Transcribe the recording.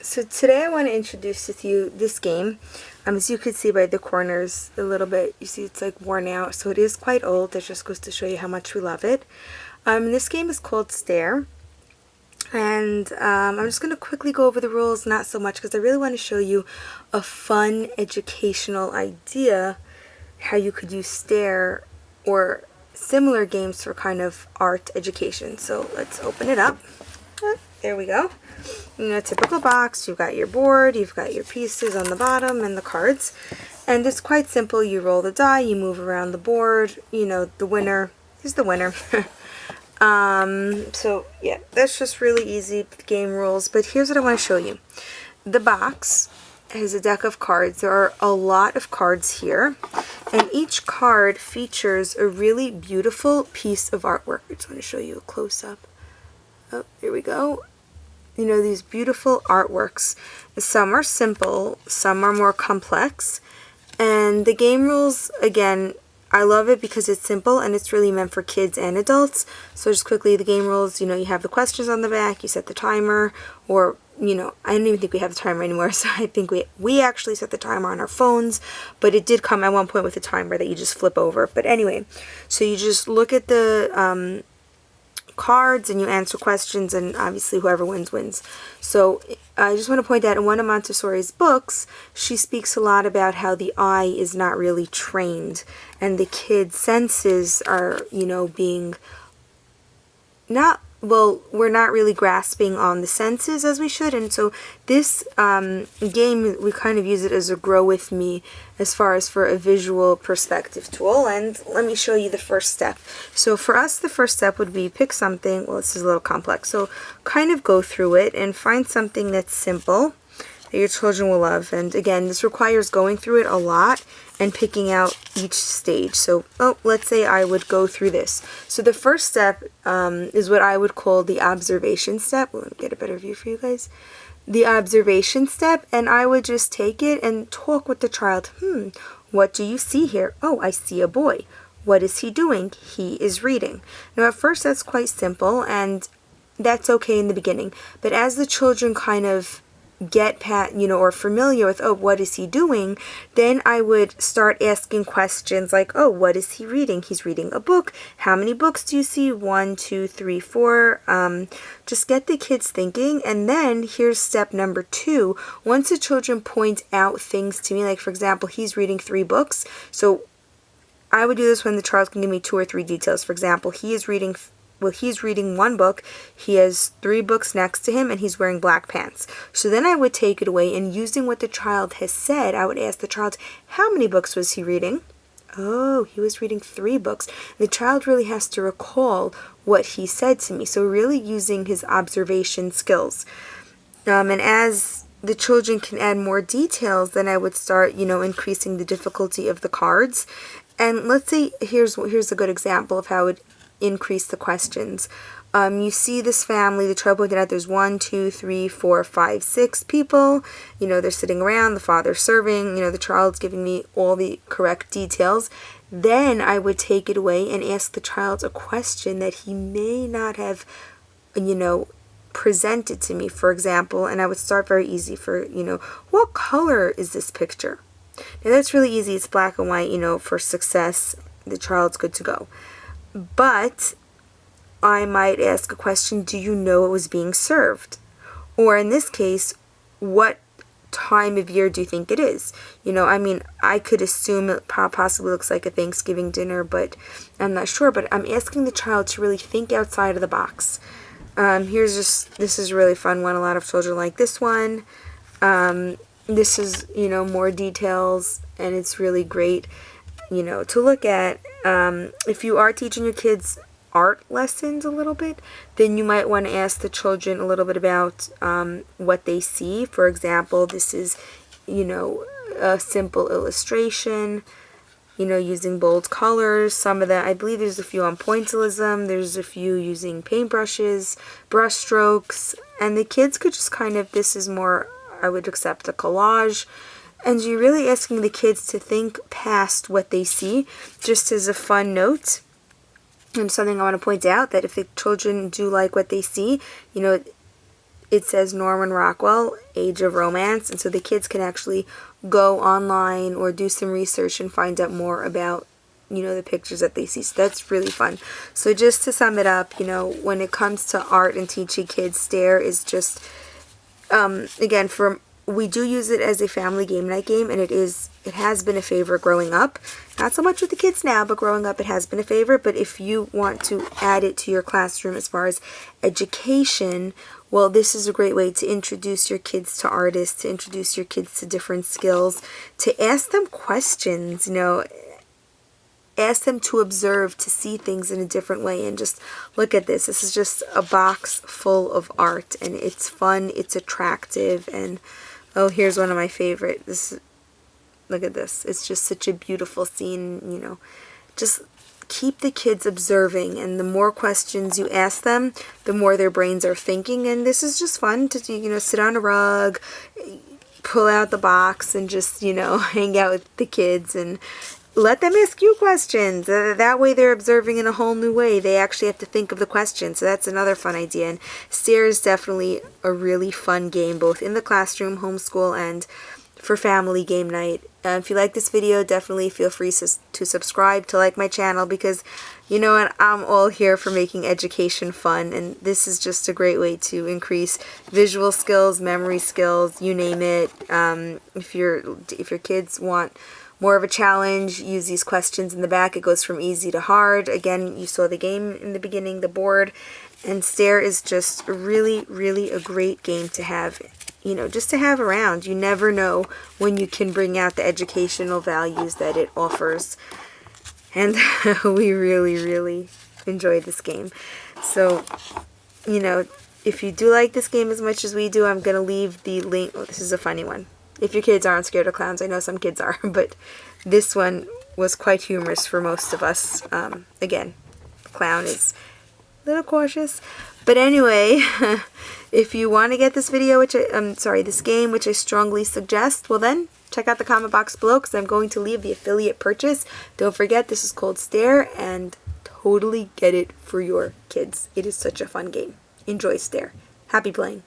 So today I want to introduce with you this game. As you could see by the corners a little bit, you see it's like worn out, so it is quite old. That just goes to show you how much we love it. This game is called Stare, and I'm just going to quickly go over the rules, not so much because I really want to show you a fun educational idea how you could use Stare or similar games for kind of art education. So let's open it up. There we go. In a typical box, you've got your board, you've got your pieces on the bottom, and the cards. And it's quite simple. You roll the die, you move around the board, the winner is the winner. So yeah, that's just really easy game rules. But here's what I want to show you. The box has a deck of cards. There are a lot of cards here, and each card features a really beautiful piece of artwork. I just want to show you a close-up. Oh, here we go. These beautiful artworks. Some are simple, some are more complex. And the game rules, again, I love it because it's simple and it's really meant for kids and adults. So just quickly, the game rules, you have the questions on the back, you set the timer, or, I don't even think we have the timer anymore, so I think we actually set the timer on our phones, but it did come at one point with a timer that you just flip over. But anyway, so you just look at the cards and you answer questions, and obviously whoever wins wins. So I just want to point out, in one of Montessori's books, she speaks a lot about how the eye is not really trained and the kids' senses are, being we're not really grasping on the senses as we should. And so this game, we kind of use it as a grow with me as far as for a visual perspective tool. And let me show you the first step. So for us, the first step would be pick something. Well, this is a little complex. So kind of go through it and find something that's simple that your children will love. And again, this requires going through it a lot and picking out each stage. So, let's say I would go through this. So the first step is what I would call the observation step. Let me get a better view for you guys. The observation step, and I would just take it and talk with the child. What do you see here? Oh, I see a boy. What is he doing? He is reading. Now, at first, that's quite simple, and that's okay in the beginning. But as the children kind of get or familiar with, what is he doing, then I would start asking questions like, what is he reading? He's reading a book. How many books do you see? 1, 2, 3, 4. Just get the kids thinking. And then here's step number 2. Once the children point out things to me, like for example, he's reading 3 books. So I would do this when the child can give me 2 or 3 details. For example, he's reading 1 book, he has 3 books next to him, and he's wearing black pants. So then I would take it away, and using what the child has said, I would ask the child, how many books was he reading? Oh, he was reading 3 books. The child really has to recall what he said to me. So really using his observation skills. And as the children can add more details, then I would start, increasing the difficulty of the cards. And let's say, here's a good example of how it increase the questions. You see this family, the child pointed out there's 1, 2, 3, 4, 5, 6 people. They're sitting around, the father's serving, the child's giving me all the correct details. Then I would take it away and ask the child a question that he may not have, presented to me, for example, and I would start very easy for, what color is this picture? Now that's really easy. It's black and white, for success. The child's good to go. But I might ask a question, do you know it was being served? Or in this case, what time of year do you think it is? I could assume it possibly looks like a Thanksgiving dinner, but I'm not sure. But I'm asking the child to really think outside of the box. This is a really fun one. A lot of children like this one. This is, more details, and it's really great, to look at. If you are teaching your kids art lessons a little bit, then you might want to ask the children a little bit about what they see. For example, this is, a simple illustration, using bold colors. Some of that, I believe there's a few on pointillism, there's a few using paintbrushes, brush strokes, and the kids could just this is more, I would accept a collage. And you're really asking the kids to think past what they see. Just as a fun note, and something I want to point out, that if the children do like what they see, it says Norman Rockwell, Age of Romance, and so the kids can actually go online or do some research and find out more about, you know, the pictures that they see. So that's really fun. So just to sum it up, you know, when it comes to art and teaching kids, Stare is just, again, we do use it as a family game night game, and it has been a favorite growing up. Not so much with the kids now, but growing up it has been a favorite. But if you want to add it to your classroom as far as education, well, this is a great way to introduce your kids to artists, to introduce your kids to different skills, to ask them questions, you know, ask them to observe, to see things in a different way. And just look at this. This is just a box full of art, and it's fun, it's attractive, and oh, here's one of my favorite. Look at this. It's just such a beautiful scene, you know. Just keep the kids observing, and the more questions you ask them, the more their brains are thinking. And this is just fun to, you know, sit on a rug, pull out the box, and just, you know, hang out with the kids and let them ask you questions. That way they're observing in a whole new way. They actually have to think of the question. So that's another fun idea. And Stare is definitely a really fun game, both in the classroom, homeschool, and for family game night. If you like this video, definitely feel free to subscribe, to like my channel, because you know what, I'm all here for making education fun, and this is just a great way to increase visual skills, memory skills, you name it. If your kids want more of a challenge, use these questions in the back. It goes from easy to hard. Again, you saw the game in the beginning, the board, and Stare is just really, really a great game to have, you know, just to have around. You never know when you can bring out the educational values that it offers. And we really, really enjoy this game. So, you know, if you do like this game as much as we do, I'm going to leave the link. Oh, this is a funny one. If your kids aren't scared of clowns, I know some kids are, but this one was quite humorous for most of us. Again, clown is a little cautious. But anyway, if you want to get this video, this game, which I strongly suggest, well then, check out the comment box below, because I'm going to leave the affiliate purchase. Don't forget, this is called Stare, and totally get it for your kids. It is such a fun game. Enjoy Stare. Happy playing.